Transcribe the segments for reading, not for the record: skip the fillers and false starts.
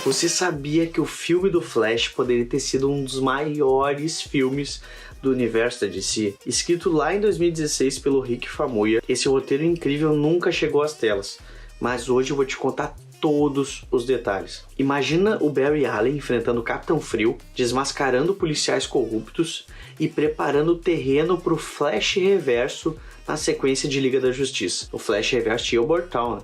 Você sabia que o filme do Flash poderia ter sido um dos maiores filmes do universo da DC? Escrito lá em 2016 pelo Rick Famuyiwa, esse roteiro incrível nunca chegou às telas, mas hoje eu vou te contar todos os detalhes. Imagina o Barry Allen enfrentando o Capitão Frio, desmascarando policiais corruptos e preparando o terreno para o Flash Reverso na sequência de Liga da Justiça. O Flash Reverso de Albert Town.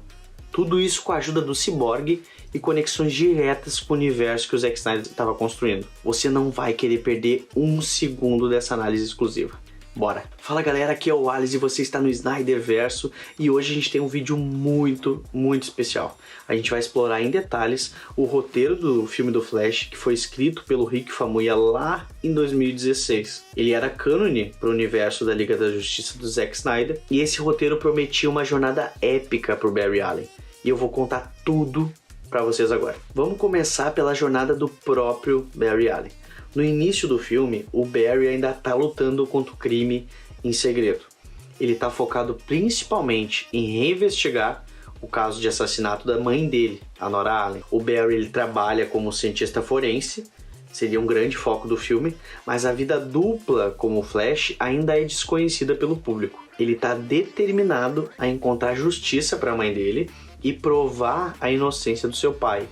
Tudo isso com a ajuda do Cyborg e conexões diretas com o universo que o Zack Snyder estava construindo. Você não vai querer perder um segundo dessa análise exclusiva. Bora! Fala galera, aqui é o Alice e você está no Snyderverso e hoje a gente tem um vídeo muito especial. A gente vai explorar em detalhes o roteiro do filme do Flash, que foi escrito pelo Rick Famuyiwa lá em 2016. Ele era cânone para o universo da Liga da Justiça do Zack Snyder e esse roteiro prometia uma jornada épica para o Barry Allen. E eu vou contar tudo para vocês agora. Vamos começar pela jornada do próprio Barry Allen. No início do filme, o Barry ainda está lutando contra o crime em segredo. Ele está focado principalmente em reinvestigar o caso de assassinato da mãe dele, a Nora Allen. O Barry ele trabalha como cientista forense, seria um grande foco do filme, mas a vida dupla como Flash ainda é desconhecida pelo público. Ele está determinado a encontrar justiça para a mãe dele e provar a inocência do seu pai,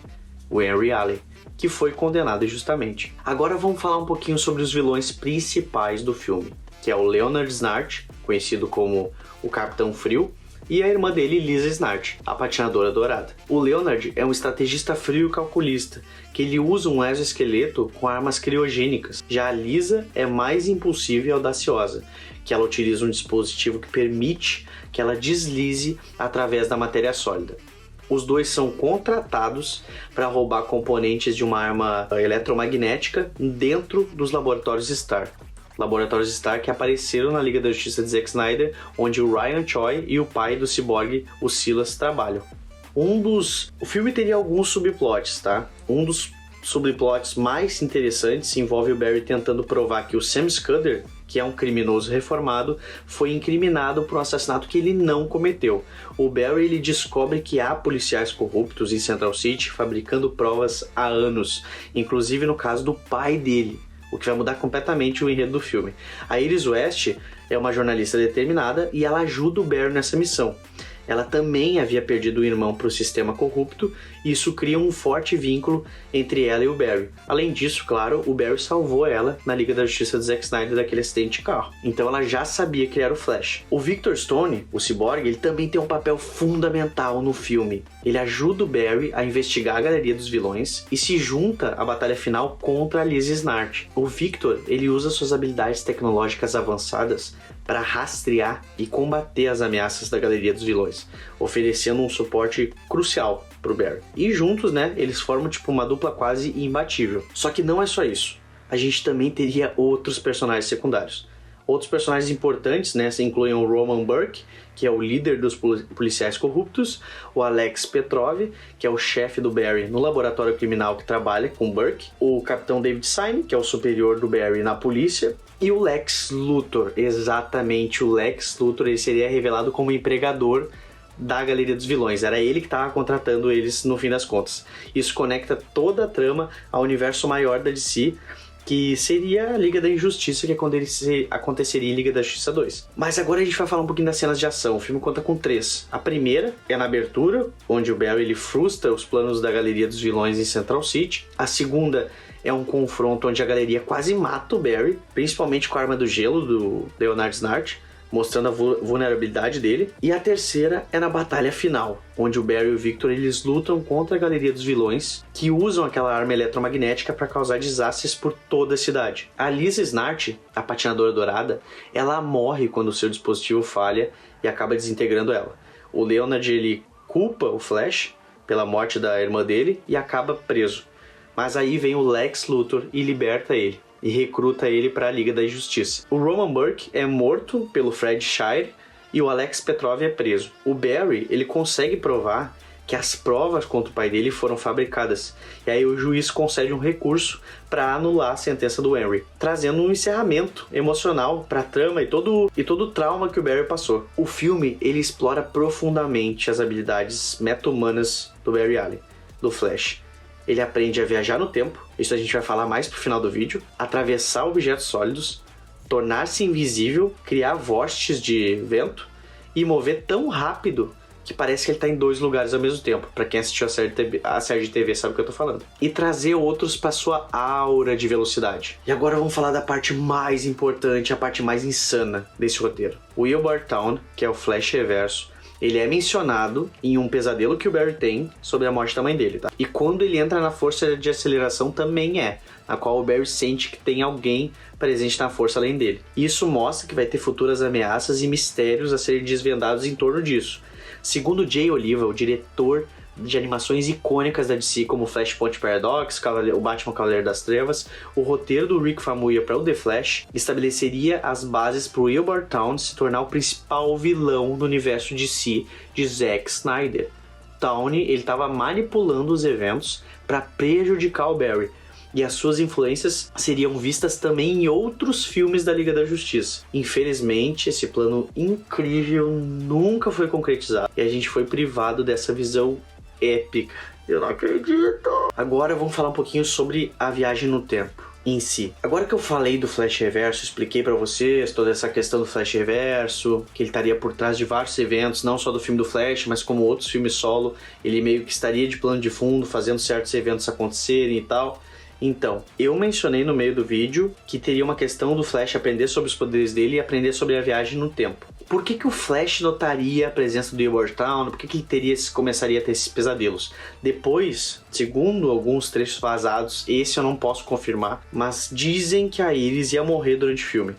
o Henry Allen, que foi condenado injustamente. Agora vamos falar um pouquinho sobre os vilões principais do filme, que é o Leonard Snart, conhecido como o Capitão Frio, e a irmã dele, Lisa Snart, a Patinadora Dourada. O Leonard é um estrategista frio e calculista, que ele usa um exoesqueleto com armas criogênicas. Já a Lisa é mais impulsiva e audaciosa, que ela utiliza um dispositivo que permite que ela deslize através da matéria sólida. Os dois são contratados para roubar componentes de uma arma eletromagnética dentro dos laboratórios Stark. Laboratórios Stark que apareceram na Liga da Justiça de Zack Snyder, onde o Ryan Choi e o pai do Cyborg, o Silas, trabalham. O filme teria alguns subplots, tá? Um dos subplots mais interessantes envolve o Barry tentando provar que o Sam Scudder, que é um criminoso reformado, foi incriminado por um assassinato que ele não cometeu. O Barry ele descobre que há policiais corruptos em Central City fabricando provas há anos, inclusive no caso do pai dele, o que vai mudar completamente o enredo do filme. A Iris West é uma jornalista determinada e ela ajuda o Barry nessa missão. Ela também havia perdido o irmão para o sistema corrupto e isso cria um forte vínculo entre ela e o Barry. Além disso, claro, o Barry salvou ela na Liga da Justiça de Zack Snyder daquele acidente de carro. Então ela já sabia que ele era o Flash. O Victor Stone, o Cyborg, ele também tem um papel fundamental no filme. Ele ajuda o Barry a investigar a galeria dos vilões e se junta à batalha final contra a Lisa Snart. O Victor, ele usa suas habilidades tecnológicas avançadas para rastrear e combater as ameaças da galeria dos vilões, oferecendo um suporte crucial pro Barry. E juntos, né, eles formam tipo uma dupla quase imbatível. Só que não é só isso. A gente também teria outros personagens secundários. Outros personagens importantes, né, incluem o Roman Burke, que é o líder dos policiais corruptos, o Alex Petrov, que é o chefe do Barry no laboratório criminal que trabalha com Burke, o Capitão David Sine, que é o superior do Barry na polícia, e o Lex Luthor, exatamente, o Lex Luthor, ele seria revelado como empregador da Galeria dos Vilões, era ele que estava contratando eles no fim das contas. Isso conecta toda a trama ao universo maior da DC, que seria a Liga da Injustiça, que é quando ele aconteceria em Liga da Justiça 2. Mas agora a gente vai falar um pouquinho das cenas de ação. O filme conta com 3. A primeira é na abertura, onde o Barry ele frustra os planos da Galeria dos Vilões em Central City. A segunda é um confronto onde a galeria quase mata o Barry, principalmente com a arma do gelo do Leonard Snart, mostrando a vulnerabilidade dele. E a terceira é na batalha final, onde o Barry e o Victor eles lutam contra a Galeria dos Vilões, que usam aquela arma eletromagnética para causar desastres por toda a cidade. A Lisa Snart, a Patinadora Dourada, ela morre quando o seu dispositivo falha e acaba desintegrando ela. O Leonard ele culpa o Flash pela morte da irmã dele e acaba preso. Mas aí vem o Lex Luthor e liberta ele e recruta ele para a Liga da Justiça. O Roman Burke é morto pelo Fred Shire e o Alex Petrov é preso. O Barry ele consegue provar que as provas contra o pai dele foram fabricadas, e aí o juiz concede um recurso para anular a sentença do Henry, trazendo um encerramento emocional para a trama e todo o trauma que o Barry passou. O filme ele explora profundamente as habilidades meta-humanas do Barry Allen, do Flash. ele aprende a viajar no tempo, isso a gente vai falar mais pro final do vídeo, atravessar objetos sólidos, tornar-se invisível, criar vórtices de vento e mover tão rápido que parece que ele tá em 2 lugares ao mesmo tempo. Pra quem assistiu a série de TV sabe o que eu tô falando. E trazer outros pra sua aura de velocidade. E agora vamos falar da parte mais importante, a parte mais insana desse roteiro. O Wilbur Town, que é o Flash Reverso, ele é mencionado em um pesadelo que o Barry tem sobre a morte da mãe dele, tá? E quando ele entra na força de aceleração também na qual o Barry sente que tem alguém presente na força além dele. Isso mostra que vai ter futuras ameaças e mistérios a serem desvendados em torno disso. Segundo Jay Oliva, o diretor de animações icônicas da DC como Flashpoint Paradox, o Batman Cavaleiro das Trevas, o roteiro do Rick Famuyiwa para o The Flash estabeleceria as bases para o Wilbur Town se tornar o principal vilão no universo DC de Zack Snyder. Town estava manipulando os eventos para prejudicar o Barry, e as suas influências seriam vistas também em outros filmes da Liga da Justiça. Infelizmente, esse plano incrível nunca foi concretizado e a gente foi privado dessa visão épica. Eu não acredito! Agora vamos falar um pouquinho sobre a viagem no tempo em si. Agora que eu falei do Flash Reverso, expliquei pra vocês toda essa questão do Flash Reverso, que ele estaria por trás de vários eventos, não só do filme do Flash, mas como outros filmes solo, ele meio que estaria de plano de fundo, fazendo certos eventos acontecerem e tal. Então, eu mencionei no meio do vídeo que teria uma questão do Flash aprender sobre os poderes dele e aprender sobre a viagem no tempo. Por que o Flash notaria a presença do Wilbur Town? Por que ele começaria a ter esses pesadelos? Depois, segundo alguns trechos vazados, esse eu não posso confirmar, mas dizem que a Iris ia morrer durante o filme,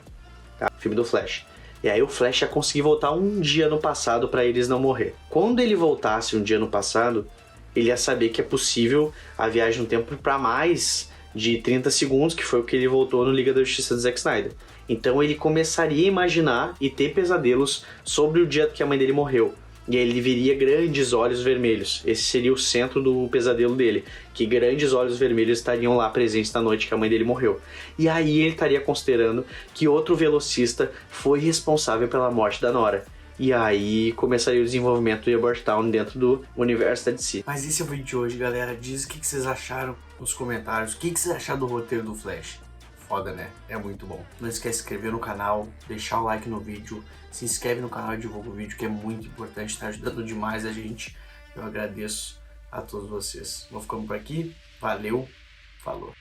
tá? Filme do Flash. E aí o Flash ia conseguir voltar um dia no passado para Iris não morrer. Quando ele voltasse um dia no passado, ele ia saber que é possível a viagem no tempo para mais de 30 segundos, que foi o que ele voltou no Liga da Justiça do Zack Snyder. Então ele começaria a imaginar e ter pesadelos sobre o dia que a mãe dele morreu. E aí ele viria grandes olhos vermelhos. Esse seria o centro do pesadelo dele, que grandes olhos vermelhos estariam lá presentes na noite que a mãe dele morreu. E aí ele estaria considerando que outro velocista foi responsável pela morte da Nora. E aí começaria o desenvolvimento do Wilbur Town dentro do universo da DC. Mas esse é o vídeo de hoje, galera. Diz o que vocês acharam nos comentários. O que vocês acharam do roteiro do Flash? Foda, né? É muito bom. Não esquece de se inscrever no canal, deixar o like no vídeo, se inscreve no canal e divulga o vídeo, que é muito importante, tá ajudando demais a gente. Eu agradeço a todos vocês. Vou ficando por aqui. Valeu, falou.